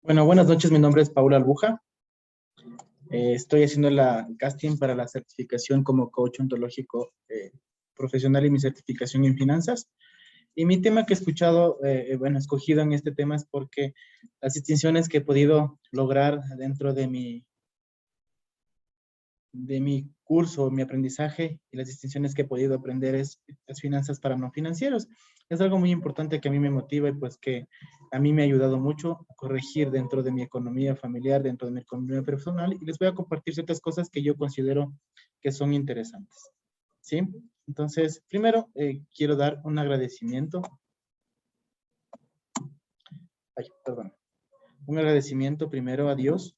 Bueno, buenas noches, mi nombre es Paula Albuja. Estoy haciendo el casting para la certificación como coach ontológico profesional y mi certificación en finanzas. Y mi tema que he escuchado, escogido en este tema es porque las distinciones que he podido lograr dentro de mi curso, mi aprendizaje y las distinciones que he podido aprender es las finanzas para no financieros. Es algo muy importante que a mí me motiva y pues que a mí me ha ayudado mucho a corregir dentro de mi economía familiar, dentro de mi economía personal, y les voy a compartir ciertas cosas que yo considero que son interesantes. ¿Sí? Entonces, primero quiero dar un agradecimiento. Perdón. Un agradecimiento primero a Dios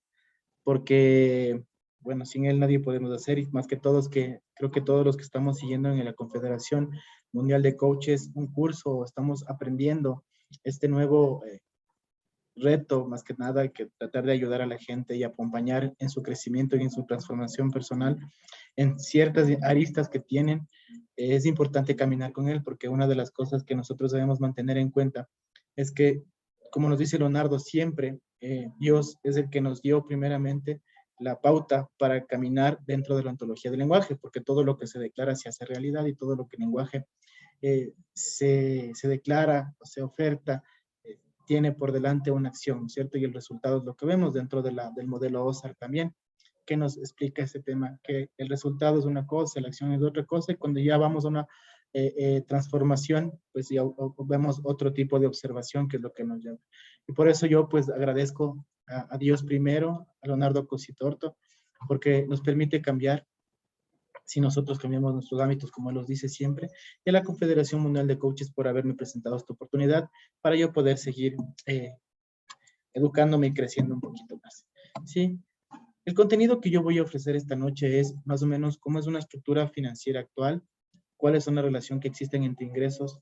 porque, bueno, sin él nadie podemos hacer, y más que todos, que creo que todos los que estamos siguiendo en la Confederación Mundial de Coaches un curso, estamos aprendiendo este nuevo reto, más que nada, que tratar de ayudar a la gente y acompañar en su crecimiento y en su transformación personal en ciertas aristas que tienen. Es importante caminar con él, porque una de las cosas que nosotros debemos mantener en cuenta es que, como nos dice Leonardo, siempre Dios es el que nos dio primeramente la pauta para caminar dentro de la ontología del lenguaje, porque todo lo que se declara se hace realidad, y todo lo que el lenguaje se declara o se oferta tiene por delante una acción, ¿cierto? Y el resultado es lo que vemos dentro del modelo OSAR también, que nos explica ese tema, que el resultado es una cosa, la acción es otra cosa, y cuando ya vamos a una transformación, pues ya vemos otro tipo de observación, que es lo que nos lleva. Y por eso yo pues agradezco a Dios primero, a Leonardo Cositorto, porque nos permite cambiar si nosotros cambiamos nuestros hábitos, como él los dice siempre, y a la Confederación Mundial de Coaches por haberme presentado esta oportunidad para yo poder seguir educándome y creciendo un poquito más. ¿Sí? El contenido que yo voy a ofrecer esta noche es más o menos cómo es una estructura financiera actual, cuáles son las relaciones que existen entre ingresos,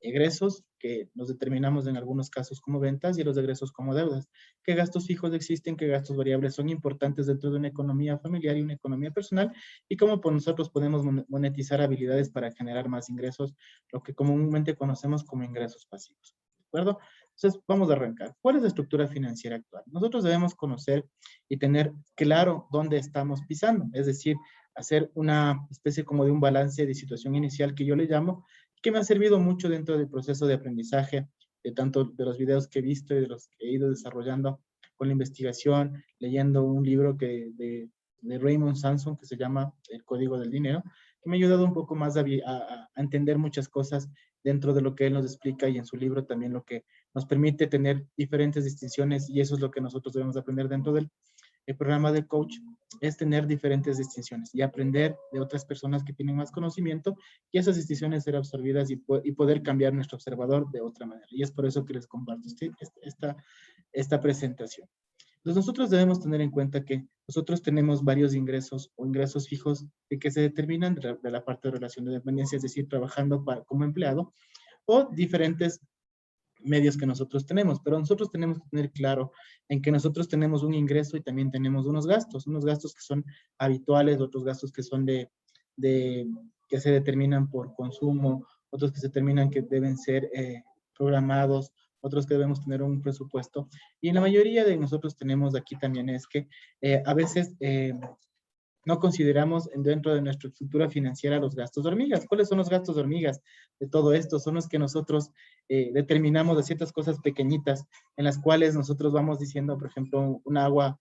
egresos, que los determinamos en algunos casos como ventas, y los egresos como deudas. ¿Qué gastos fijos existen? ¿Qué gastos variables son importantes dentro de una economía familiar y una economía personal? Y cómo pues, nosotros podemos monetizar habilidades para generar más ingresos, lo que comúnmente conocemos como ingresos pasivos. ¿De acuerdo? Entonces, vamos a arrancar. ¿Cuál es la estructura financiera actual? Nosotros debemos conocer y tener claro dónde estamos pisando, es decir, hacer una especie como de un balance de situación inicial, que yo le llamo, que me ha servido mucho dentro del proceso de aprendizaje, de tanto de los videos que he visto y de los que he ido desarrollando con la investigación, leyendo un libro de Raymond Samson que se llama El Código del Dinero, que me ha ayudado un poco más a entender muchas cosas dentro de lo que él nos explica, y en su libro también, lo que nos permite tener diferentes distinciones, y eso es lo que nosotros debemos aprender dentro del el programa de coach, es tener diferentes distinciones y aprender de otras personas que tienen más conocimiento, y esas distinciones ser absorbidas y poder cambiar nuestro observador de otra manera. Y es por eso que les comparto esta presentación. Entonces, nosotros debemos tener en cuenta que nosotros tenemos varios ingresos o ingresos fijos que se determinan de la parte de relación de dependencia, es decir, trabajando como empleado, o diferentes medios que nosotros tenemos, pero nosotros tenemos que tener claro en que nosotros tenemos un ingreso y también tenemos unos gastos que son habituales, otros gastos que son que se determinan por consumo, otros que se determinan que deben ser programados, otros que debemos tener un presupuesto. Y en la mayoría de nosotros tenemos aquí también es que a veces no consideramos dentro de nuestra estructura financiera los gastos de hormigas. ¿Cuáles son los gastos de hormigas de todo esto? Son los que nosotros determinamos de ciertas cosas pequeñitas, en las cuales nosotros vamos diciendo, por ejemplo, un agua,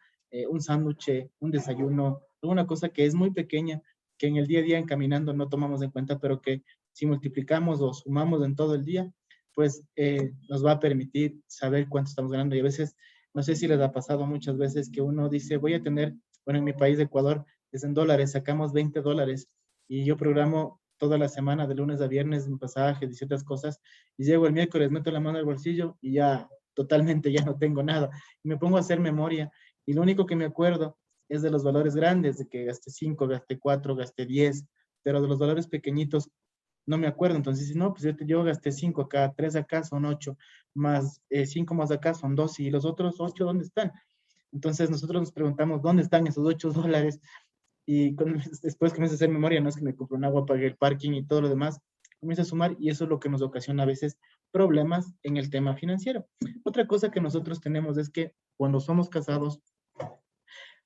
un sándwich, un desayuno, alguna cosa que es muy pequeña, que en el día a día, en caminando, no tomamos en cuenta, pero que si multiplicamos o sumamos en todo el día, pues nos va a permitir saber cuánto estamos ganando. Y a veces, no sé si les ha pasado muchas veces que uno dice, voy a tener, bueno, en mi país de Ecuador, es en dólares, sacamos $20, y yo programo toda la semana, de lunes a viernes, en pasajes y ciertas cosas, y llego el miércoles, meto la mano al bolsillo y ya totalmente ya no tengo nada. Y me pongo a hacer memoria, y lo único que me acuerdo es de los valores grandes, de que gasté 5, gasté 4, gasté 10, pero de los valores pequeñitos no me acuerdo. Entonces, si no, pues yo gasté 5 acá, 3 acá son 8, más 5 más acá son 12, y los otros 8, ¿dónde están? Entonces nosotros nos preguntamos, ¿dónde están esos $8? Y después comienzo a hacer memoria, no es que me compré un agua, pagué el parking y todo lo demás, comienza a sumar y eso es lo que nos ocasiona a veces problemas en el tema financiero. Otra cosa que nosotros tenemos es que cuando somos casados,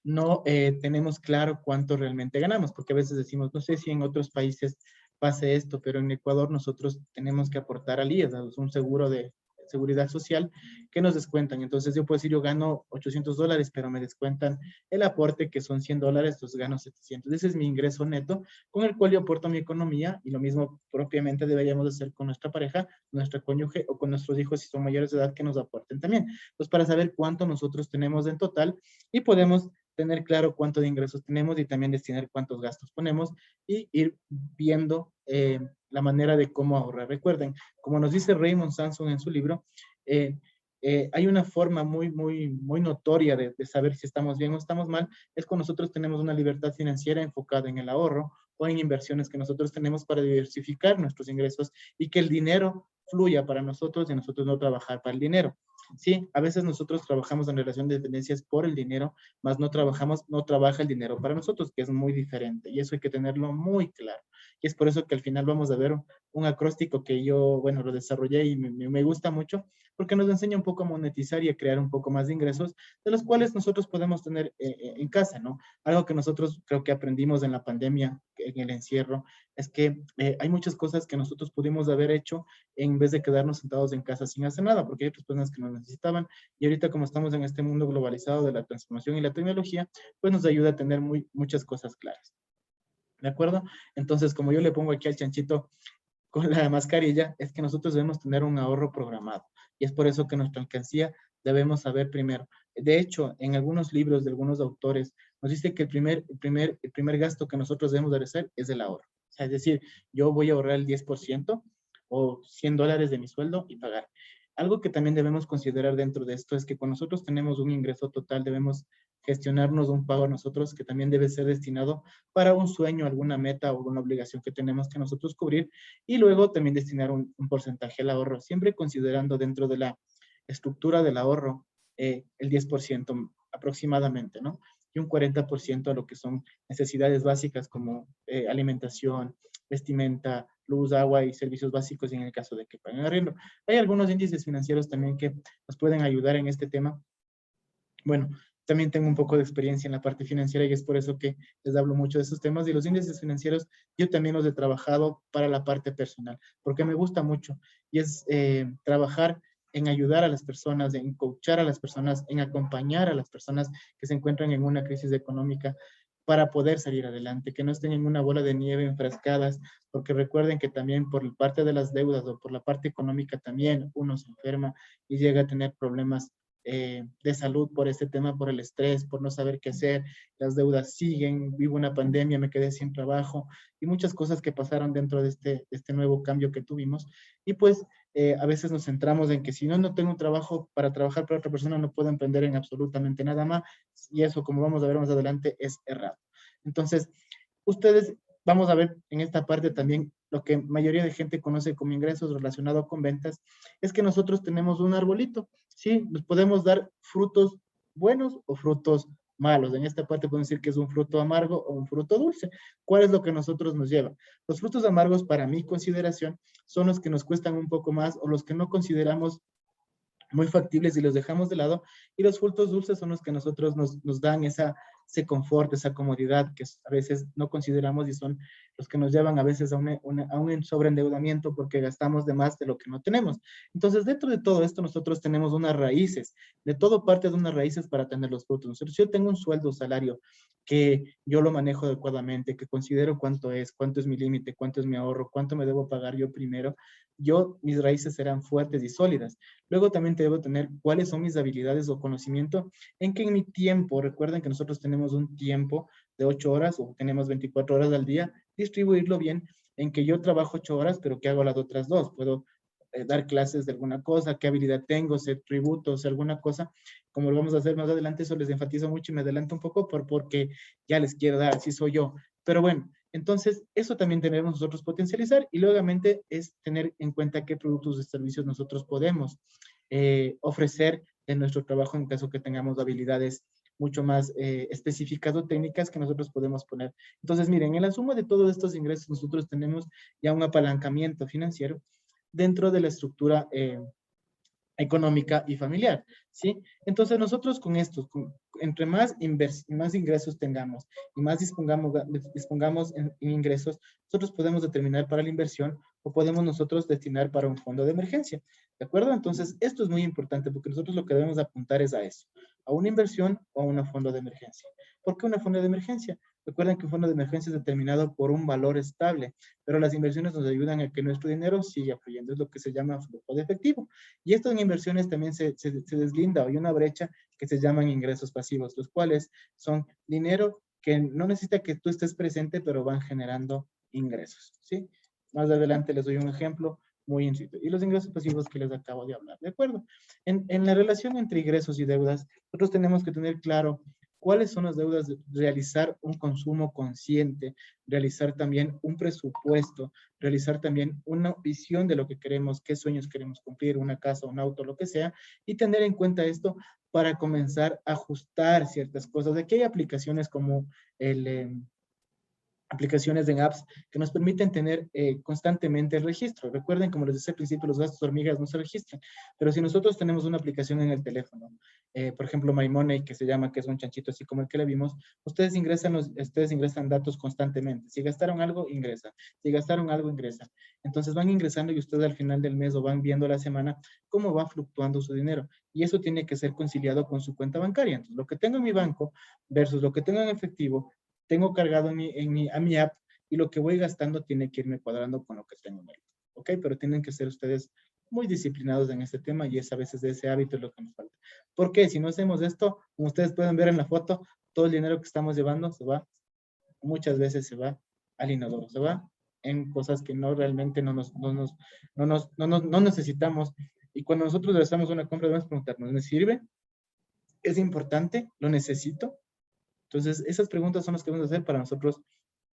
no tenemos claro cuánto realmente ganamos, porque a veces decimos, no sé si en otros países pase esto, pero en Ecuador nosotros tenemos que aportar al IES, un seguro de seguridad social, que nos descuentan. Entonces yo puedo decir, yo gano $800, pero me descuentan el aporte que son $100, entonces gano 700. Ese es mi ingreso neto con el cual yo aporto a mi economía y lo mismo propiamente deberíamos hacer con nuestra pareja, nuestra cónyuge o con nuestros hijos si son mayores de edad que nos aporten también. Entonces para saber cuánto nosotros tenemos en total y podemos tener claro cuánto de ingresos tenemos y también destinar cuántos gastos ponemos y ir viendo la manera de cómo ahorrar. Recuerden, como nos dice Raymond Samson en su libro, hay una forma muy notoria de saber si estamos bien o estamos mal, es cuando nosotros tenemos una libertad financiera enfocada en el ahorro o en inversiones que nosotros tenemos para diversificar nuestros ingresos y que el dinero fluya para nosotros y nosotros no trabajar para el dinero. Sí, a veces nosotros trabajamos en relación de dependencias por el dinero, más no trabaja el dinero para nosotros, que es muy diferente. Y eso hay que tenerlo muy claro. Y es por eso que al final vamos a ver un acróstico que yo, bueno, lo desarrollé y me gusta mucho, porque nos enseña un poco a monetizar y a crear un poco más de ingresos, de los cuales nosotros podemos tener en casa, ¿no? Algo que nosotros creo que aprendimos en la pandemia, en el encierro, es que hay muchas cosas que nosotros pudimos haber hecho en vez de quedarnos sentados en casa sin hacer nada, porque hay otras personas que nos necesitaban y ahorita como estamos en este mundo globalizado de la transformación y la tecnología, pues nos ayuda a tener muchas cosas claras. ¿De acuerdo? Entonces, como yo le pongo aquí al chanchito con la mascarilla, es que nosotros debemos tener un ahorro programado. Y es por eso que nuestra alcancía debemos saber primero. De hecho, en algunos libros de algunos autores, nos dice que el primer gasto que nosotros debemos de hacer es el ahorro. O sea, es decir, yo voy a ahorrar el 10% o $100 de mi sueldo y pagar. Algo que también debemos considerar dentro de esto es que cuando nosotros tenemos un ingreso total, debemos gestionarnos un pago a nosotros que también debe ser destinado para un sueño, alguna meta o alguna obligación que tenemos que nosotros cubrir y luego también destinar un porcentaje al ahorro, siempre considerando dentro de la estructura del ahorro el 10% aproximadamente, ¿no? Y un 40% a lo que son necesidades básicas como alimentación, vestimenta, luz, agua y servicios básicos y en el caso de que paguen arriendo. Hay algunos índices financieros también que nos pueden ayudar en este tema. Bueno, también tengo un poco de experiencia en la parte financiera y es por eso que les hablo mucho de esos temas. Y los índices financieros yo también los he trabajado para la parte personal, porque me gusta mucho y es trabajar en ayudar a las personas, en coachar a las personas, en acompañar a las personas que se encuentran en una crisis económica para poder salir adelante, que no estén en una bola de nieve enfrascadas, porque recuerden que también por parte de las deudas o por la parte económica también uno se enferma y llega a tener problemas de salud por este tema, por el estrés, por no saber qué hacer, las deudas siguen, vivo una pandemia, me quedé sin trabajo y muchas cosas que pasaron dentro de este nuevo cambio que tuvimos. Y pues a veces nos centramos en que si no tengo un trabajo para trabajar para otra persona, no puedo emprender en absolutamente nada más y eso, como vamos a ver más adelante, es errado. Entonces, ustedes, vamos a ver en esta parte también lo que mayoría de gente conoce como ingresos relacionados con ventas, es que nosotros tenemos un arbolito, ¿sí? Nos podemos dar frutos buenos o frutos malos. En esta parte podemos decir que es un fruto amargo o un fruto dulce. ¿Cuál es lo que nosotros nos lleva? Los frutos amargos, para mi consideración, son los que nos cuestan un poco más o los que no consideramos muy factibles y los dejamos de lado. Y los frutos dulces son los que nosotros nos dan ese confort, esa comodidad que a veces no consideramos y son los que nos llevan a veces a un sobreendeudamiento porque gastamos de más de lo que no tenemos. Entonces, dentro de todo esto, nosotros tenemos unas raíces, de todo parte de unas raíces para tener los frutos. Nosotros, yo tengo un sueldo, salario, que yo lo manejo adecuadamente, que considero cuánto es mi límite, cuánto es mi ahorro, cuánto me debo pagar yo primero, mis raíces serán fuertes y sólidas. Luego también debo tener cuáles son mis habilidades o conocimiento en que en mi tiempo, recuerden que nosotros tenemos un tiempo de 8 horas o tenemos 24 horas al día, distribuirlo bien en que yo trabajo 8 horas, pero ¿qué hago las otras 2? Puedo dar clases de alguna cosa, qué habilidad tengo, ser tributos, alguna cosa, como lo vamos a hacer más adelante, eso les enfatizo mucho y me adelanto un poco porque ya les quiero dar, así soy yo. Pero bueno, entonces eso también tenemos nosotros potencializar y luego es tener en cuenta qué productos y servicios nosotros podemos ofrecer en nuestro trabajo en caso que tengamos habilidades mucho más especificado técnicas que nosotros podemos poner. Entonces, miren, en la suma de todos estos ingresos nosotros tenemos ya un apalancamiento financiero dentro de la estructura económica y familiar, ¿sí? Entonces nosotros con estos, entre más ingresos tengamos y más dispongamos en ingresos, nosotros podemos determinar para la inversión o podemos nosotros destinar para un fondo de emergencia, ¿de acuerdo? Entonces esto es muy importante porque nosotros lo que debemos apuntar es a eso, a una inversión o a un fondo de emergencia. ¿Por qué una fondo de emergencia? Recuerden que un fondo de emergencia es determinado por un valor estable, pero las inversiones nos ayudan a que nuestro dinero siga fluyendo, es lo que se llama flujo de efectivo. Y esto en inversiones también se deslinda, hay una brecha que se llaman ingresos pasivos, los cuales son dinero que no necesita que tú estés presente, pero van generando ingresos, ¿sí? Más adelante les doy un ejemplo muy inciso. Y los ingresos pasivos que les acabo de hablar, ¿de acuerdo? En la relación entre ingresos y deudas, nosotros tenemos que tener claro cuáles son las deudas, realizar un consumo consciente, realizar también un presupuesto, realizar también una visión de lo que queremos, qué sueños queremos cumplir, una casa, un auto, lo que sea, y tener en cuenta esto para comenzar a ajustar ciertas cosas. Aquí hay aplicaciones como aplicaciones en apps que nos permiten tener constantemente el registro. Recuerden, como les decía al principio, los gastos hormigas no se registran, pero si nosotros tenemos una aplicación en el teléfono, por ejemplo, My Money, que se llama, que es un chanchito así como el que le vimos, ustedes ingresan datos constantemente. Si gastaron algo, ingresan. Si gastaron algo, ingresan. Entonces van ingresando y ustedes al final del mes o van viendo la semana cómo va fluctuando su dinero. Y eso tiene que ser conciliado con su cuenta bancaria. Entonces, lo que tengo en mi banco versus lo que tengo en efectivo, tengo cargado a mi app y lo que voy gastando tiene que irme cuadrando con lo que tengo en el. ¿Ok? Pero tienen que ser ustedes muy disciplinados en este tema y es a veces de ese hábito es lo que nos falta. ¿Por qué? Si no hacemos esto, como ustedes pueden ver en la foto, todo el dinero que estamos llevando se va, muchas veces se va al inodoro, se va en cosas que no realmente no necesitamos. Y cuando nosotros realizamos una compra debemos preguntarnos, ¿me sirve? ¿Es importante? ¿Lo necesito? Entonces, esas preguntas son las que vamos a hacer para nosotros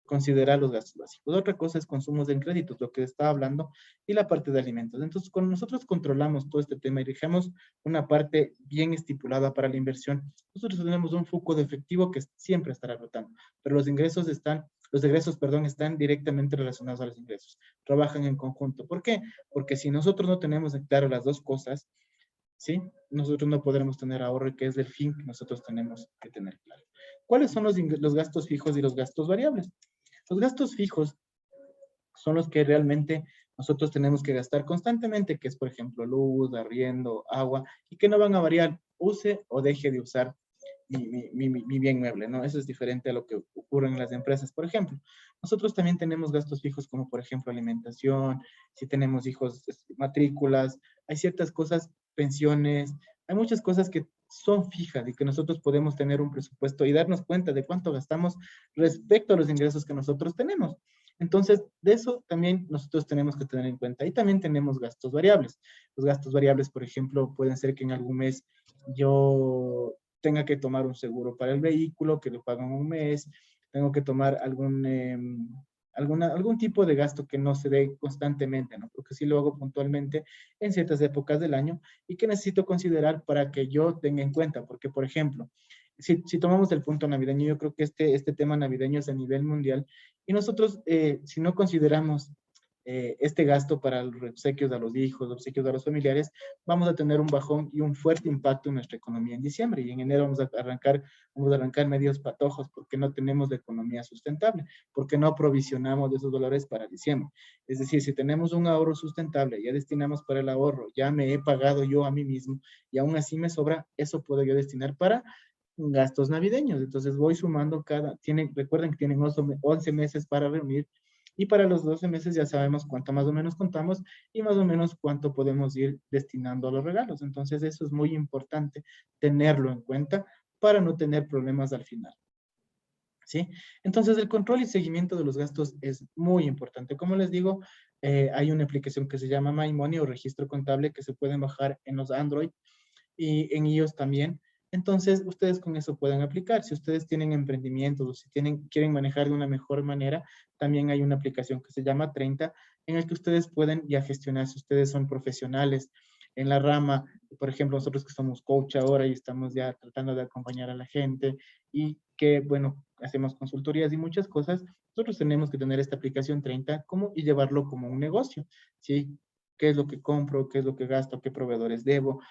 considerar los gastos básicos. Otra cosa es consumos de créditos, lo que estaba hablando, y la parte de alimentos. Entonces, cuando nosotros controlamos todo este tema y dejamos una parte bien estipulada para la inversión, nosotros tenemos un flujo de efectivo que siempre estará rotando, pero los egresos, están directamente relacionados a los ingresos. Trabajan en conjunto. ¿Por qué? Porque si nosotros no tenemos en claro las dos cosas, ¿sí? Nosotros no podremos tener ahorro, que es el fin que nosotros tenemos que tener claro. ¿Cuáles son los gastos fijos y los gastos variables? Los gastos fijos son los que realmente nosotros tenemos que gastar constantemente, que es, por ejemplo, luz, arriendo, agua, y que no van a variar, use o deje de usar mi bien mueble, ¿no? Eso es diferente a lo que ocurre en las empresas. Por ejemplo, nosotros también tenemos gastos fijos como, por ejemplo, alimentación, si tenemos hijos, matrículas, hay ciertas cosas, pensiones, hay muchas cosas que son fijas y que nosotros podemos tener un presupuesto y darnos cuenta de cuánto gastamos respecto a los ingresos que nosotros tenemos. Entonces, de eso también nosotros tenemos que tener en cuenta. Y también tenemos gastos variables. Los gastos variables, por ejemplo, pueden ser que en algún mes yo tenga que tomar un seguro para el vehículo, que lo pagan un mes, tengo que tomar algún tipo de gasto que no se dé constantemente, ¿no? Porque sí lo hago puntualmente en ciertas épocas del año y que necesito considerar para que yo tenga en cuenta, porque, por ejemplo, si tomamos el punto navideño, yo creo que este tema navideño es a nivel mundial y nosotros, si no consideramos este gasto para los obsequios a los hijos, obsequios a los familiares, vamos a tener un bajón y un fuerte impacto en nuestra economía en diciembre. Y en enero vamos a arrancar medios patojos porque no tenemos la economía sustentable, porque no provisionamos de esos dolores para diciembre. Es decir, si tenemos un ahorro sustentable, ya destinamos para el ahorro, ya me he pagado yo a mí mismo y aún así me sobra, eso puedo yo destinar para gastos navideños. Entonces voy sumando recuerden que tienen 11 meses para reunir y para los 12 meses ya sabemos cuánto más o menos contamos y más o menos cuánto podemos ir destinando a los regalos. Entonces eso es muy importante tenerlo en cuenta para no tener problemas al final. ¿Sí? Entonces el control y seguimiento de los gastos es muy importante. Como les digo, hay una aplicación que se llama My Money o registro contable que se pueden bajar en los Android y en iOS también. Entonces, ustedes con eso pueden aplicar. Si ustedes tienen emprendimientos o si quieren manejar de una mejor manera, también hay una aplicación que se llama 30, en el que ustedes pueden ya gestionar si ustedes son profesionales en la rama, por ejemplo, nosotros que somos coach ahora y estamos ya tratando de acompañar a la gente y que, bueno, hacemos consultorías y muchas cosas, nosotros tenemos que tener esta aplicación 30 como, y llevarlo como un negocio, ¿sí? ¿Qué es lo que compro? ¿Qué es lo que gasto? ¿Qué proveedores debo?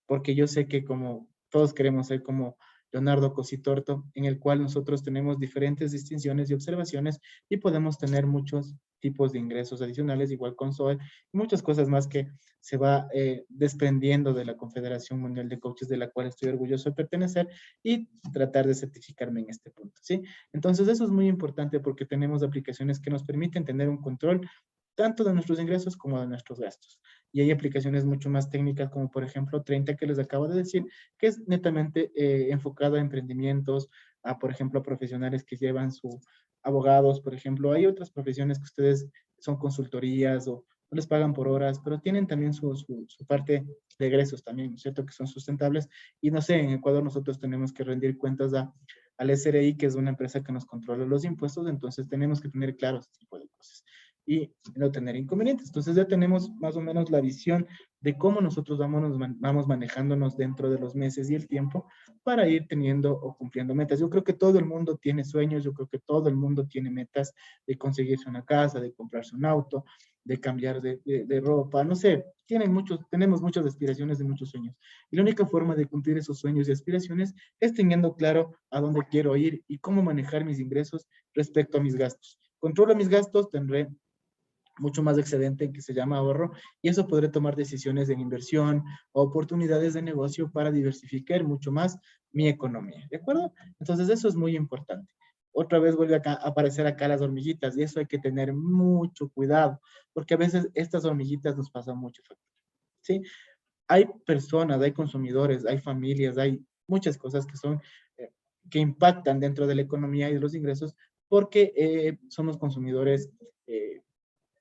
Porque yo sé que como todos queremos ser como Leonardo Cositorto, en el cual nosotros tenemos diferentes distinciones y observaciones y podemos tener muchos tipos de ingresos adicionales, igual con SOE, y muchas cosas más que se va desprendiendo de la Confederación Mundial de Coaches, de la cual estoy orgulloso de pertenecer, y tratar de certificarme en este punto, ¿sí? Entonces eso es muy importante porque tenemos aplicaciones que nos permiten tener un control tanto de nuestros ingresos como de nuestros gastos. Y hay aplicaciones mucho más técnicas, como por ejemplo 30 que les acabo de decir, que es netamente enfocada a emprendimientos, a por ejemplo a profesionales que llevan su abogados, por ejemplo. Hay otras profesiones que ustedes son consultorías o no les pagan por horas, pero tienen también su parte de egresos también, ¿no es cierto? Que son sustentables. Y no sé, en Ecuador nosotros tenemos que rendir cuentas al SRI, que es una empresa que nos controla los impuestos, entonces tenemos que tener claro este tipo de cosas y no tener inconvenientes. Entonces ya tenemos más o menos la visión de cómo nosotros vamos manejándonos dentro de los meses y el tiempo para ir teniendo o cumpliendo metas. Yo creo que todo el mundo tiene sueños, yo creo que todo el mundo tiene metas de conseguirse una casa, de comprarse un auto, de cambiar de ropa, no sé, tenemos muchas aspiraciones y muchos sueños. Y la única forma de cumplir esos sueños y aspiraciones es teniendo claro a dónde quiero ir y cómo manejar mis ingresos respecto a mis gastos. Controlo mis gastos, tendré mucho más excedente que se llama ahorro y eso podré tomar decisiones en inversión o oportunidades de negocio para diversificar mucho más mi economía, ¿de acuerdo? Entonces eso es muy importante. Otra vez vuelve a aparecer acá las hormiguitas y eso hay que tener mucho cuidado porque a veces estas hormiguitas nos pasan mucho, ¿sí? Hay personas, hay consumidores, hay familias, hay muchas cosas que son, que impactan dentro de la economía y de los ingresos porque somos consumidores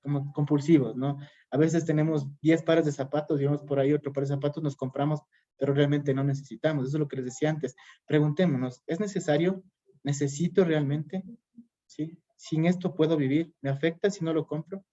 como compulsivos, ¿no? A veces tenemos 10 pares de zapatos y vamos por ahí otro par de zapatos, nos compramos, pero realmente no necesitamos. Eso es lo que les decía antes. Preguntémonos, ¿es necesario? ¿Necesito realmente? ¿Sí? ¿Sin esto puedo vivir? ¿Me afecta si no lo compro?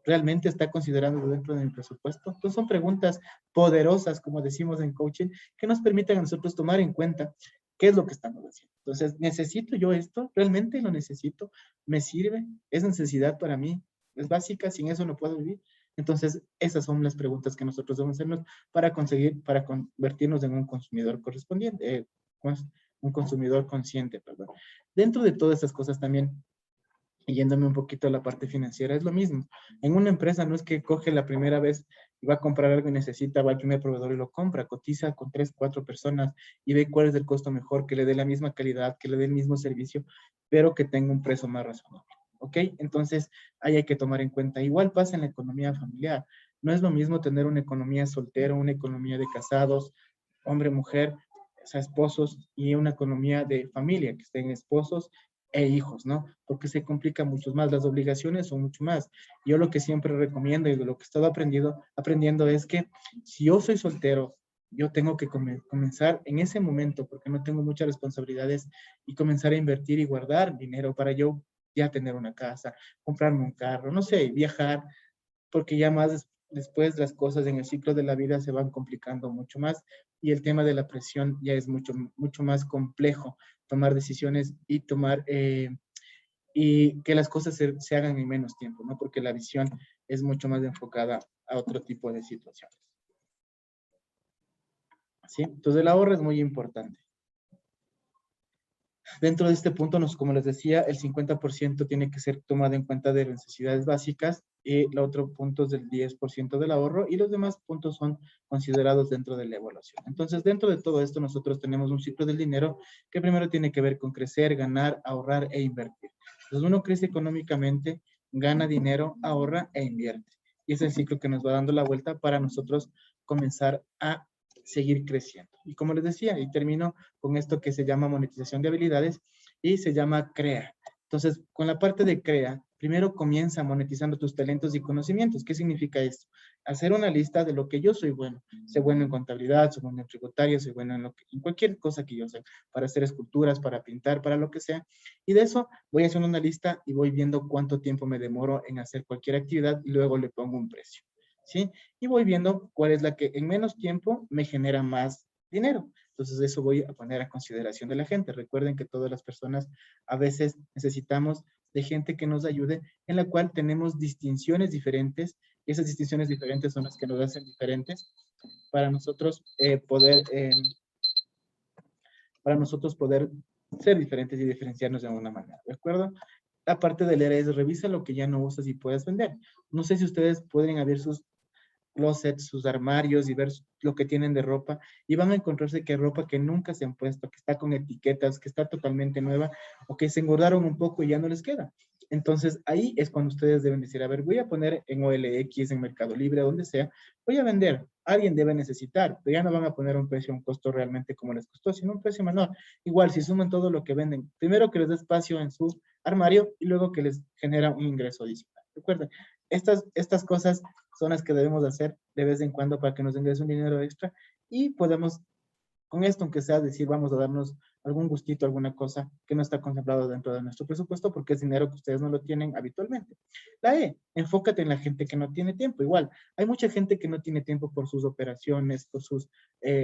¿Realmente está considerado dentro de mi presupuesto? Entonces son preguntas poderosas, como decimos en coaching, que nos permiten a nosotros tomar en cuenta qué es lo que estamos haciendo. Entonces, ¿necesito yo esto? ¿Realmente lo necesito? ¿Me sirve? ¿Es necesidad para mí? ¿Es básica? ¿Sin eso no puedo vivir? Entonces, esas son las preguntas que nosotros debemos hacernos para convertirnos en un consumidor correspondiente, un consumidor consciente, perdón. Dentro de todas estas cosas también, y yéndome un poquito a la parte financiera, es lo mismo. En una empresa no es que coge la primera vez y va a comprar algo y necesita, va al primer proveedor y lo compra, cotiza con 3, 4 personas y ve cuál es el costo mejor, que le dé la misma calidad, que le dé el mismo servicio, pero que tenga un precio más razonable. ¿Ok? Entonces, ahí hay que tomar en cuenta. Igual pasa en la economía familiar. No es lo mismo tener una economía soltera, una economía de casados, hombre, mujer, o sea, esposos, y una economía de familia, que estén esposos e hijos, ¿no? Porque se complica mucho más, las obligaciones son mucho más. Yo lo que siempre recomiendo y de lo que he estado aprendiendo es que si yo soy soltero, yo tengo que comenzar en ese momento, porque no tengo muchas responsabilidades, y comenzar a invertir y guardar dinero para yo ya tener una casa, comprarme un carro, no sé, viajar, porque ya más después las cosas en el ciclo de la vida se van complicando mucho más y el tema de la presión ya es mucho, mucho más complejo tomar decisiones y que las cosas se hagan en menos tiempo, ¿no? Porque la visión es mucho más enfocada a otro tipo de situaciones. ¿Sí? Entonces el ahorro es muy importante. Dentro de este punto, como les decía, el 50% tiene que ser tomado en cuenta de las necesidades básicas y el otro punto es del 10% del ahorro y los demás puntos son considerados dentro de la evaluación. Entonces, dentro de todo esto, nosotros tenemos un ciclo del dinero que primero tiene que ver con crecer, ganar, ahorrar e invertir. Entonces, uno crece económicamente, gana dinero, ahorra e invierte. Y es el ciclo que nos va dando la vuelta para nosotros comenzar a seguir creciendo. Y como les decía, y termino con esto que se llama monetización de habilidades y se llama CREA. Entonces, con la parte de CREA, primero comienza monetizando tus talentos y conocimientos. ¿Qué significa esto? Hacer una lista de lo que yo soy bueno. Soy bueno en contabilidad, soy bueno en tributaria, soy bueno en cualquier cosa que yo sé, para hacer esculturas, para pintar, para lo que sea. Y de eso voy haciendo una lista y voy viendo cuánto tiempo me demoro en hacer cualquier actividad y luego le pongo un precio. ¿sí? Y voy viendo cuál es la que en menos tiempo me genera más dinero. Entonces, eso voy a poner a consideración de la gente. Recuerden que todas las personas a veces necesitamos de gente que nos ayude, en la cual tenemos distinciones diferentes, y esas distinciones diferentes son las que nos hacen diferentes para nosotros poder ser diferentes y diferenciarnos de alguna manera, ¿de acuerdo? La parte de leer es revisa lo que ya no usas y puedes vender. No sé si ustedes pueden abrir sus closets, sus armarios y ver lo que tienen de ropa y van a encontrarse que hay ropa que nunca se han puesto, que está con etiquetas, que está totalmente nueva o que se engordaron un poco y ya no les queda. Entonces ahí es cuando ustedes deben decir, a ver, voy a poner en OLX, en Mercado Libre, donde sea, voy a vender. Alguien debe necesitar, pero ya no van a poner un precio, un costo realmente como les costó, sino un precio menor. Igual, si suman todo lo que venden, primero que les dé espacio en su armario y luego que les genera un ingreso adicional. Recuerden, estas cosas son las que debemos hacer de vez en cuando para que nos ingrese un dinero extra y podemos con esto, aunque sea decir, vamos a darnos algún gustito, alguna cosa que no está contemplado dentro de nuestro presupuesto porque es dinero que ustedes no lo tienen habitualmente. La E, enfócate en la gente que no tiene tiempo. Igual, hay mucha gente que no tiene tiempo por sus operaciones, por sus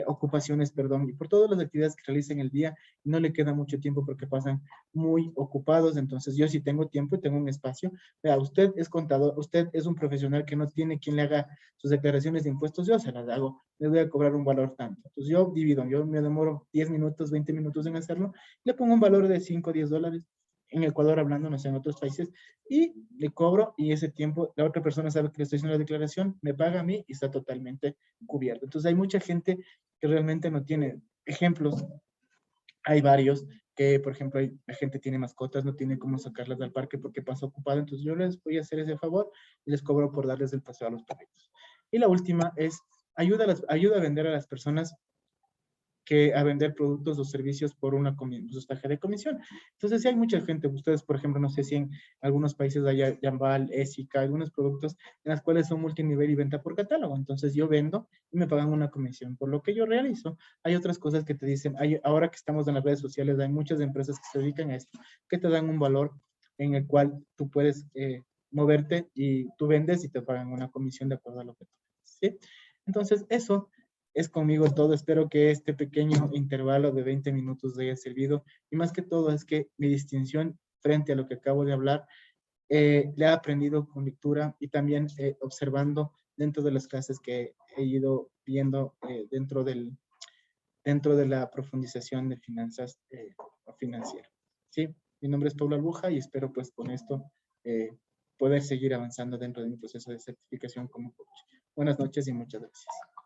ocupaciones, perdón, y por todas las actividades que realizan el día y no le queda mucho tiempo porque pasan muy ocupados. Entonces, yo sí tengo tiempo y tengo un espacio. Vea, usted es contador, usted es un profesional que no tiene quien le haga sus declaraciones de impuestos, yo se las hago, les voy a cobrar un valor tanto. Entonces yo divido, yo me demoro 10 minutos, 20 minutos en hacerlo, le pongo un valor de 5 o 10 dólares en Ecuador hablando, no sé, en otros países, y le cobro y ese tiempo la otra persona sabe que le estoy haciendo la declaración, me paga a mí y está totalmente cubierto. Entonces hay mucha gente que realmente no tiene ejemplos, hay varios que, por ejemplo, la gente tiene mascotas, no tiene cómo sacarlas al parque porque pasa ocupado, entonces yo les voy a hacer ese favor y les cobro por darles el paseo a los perritos. Y la última es, ayuda a vender a las personas que a vender productos o servicios por una porcentaje de comisión. Entonces, sí hay mucha gente, ustedes, por ejemplo, no sé si en algunos países hay Jambal, Ésica, algunos productos en los cuales son multinivel y venta por catálogo. Entonces, yo vendo y me pagan una comisión por lo que yo realizo. Hay otras cosas que te dicen, ahora que estamos en las redes sociales, hay muchas empresas que se dedican a esto, que te dan un valor en el cual tú puedes moverte y tú vendes y te pagan una comisión de acuerdo a lo que tú vendes, ¿sí? Entonces, eso es conmigo todo. Espero que este pequeño intervalo de 20 minutos le haya servido. Y más que todo es que mi distinción frente a lo que acabo de hablar, le he aprendido con lectura y también observando dentro de las clases que he ido viendo dentro de la profundización de finanzas financieras. Sí, mi nombre es Pablo Albuja y espero pues con esto eh, poder seguir avanzando dentro de mi proceso de certificación como coach. Buenas noches y muchas gracias.